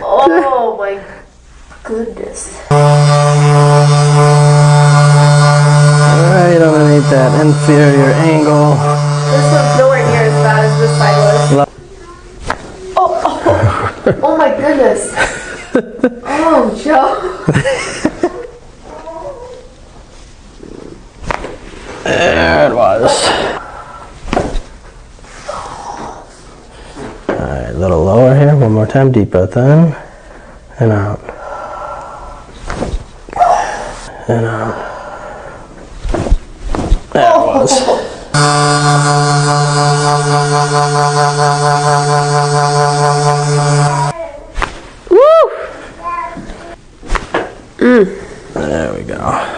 Oh my goodness. Right underneath that inferior angle. This one's nowhere near as bad as this side was. Oh my goodness. Oh, Joe. There it was. Alright, a little lower here. One more time. Deep breath in and out. And out. There it was. Woo! There we go.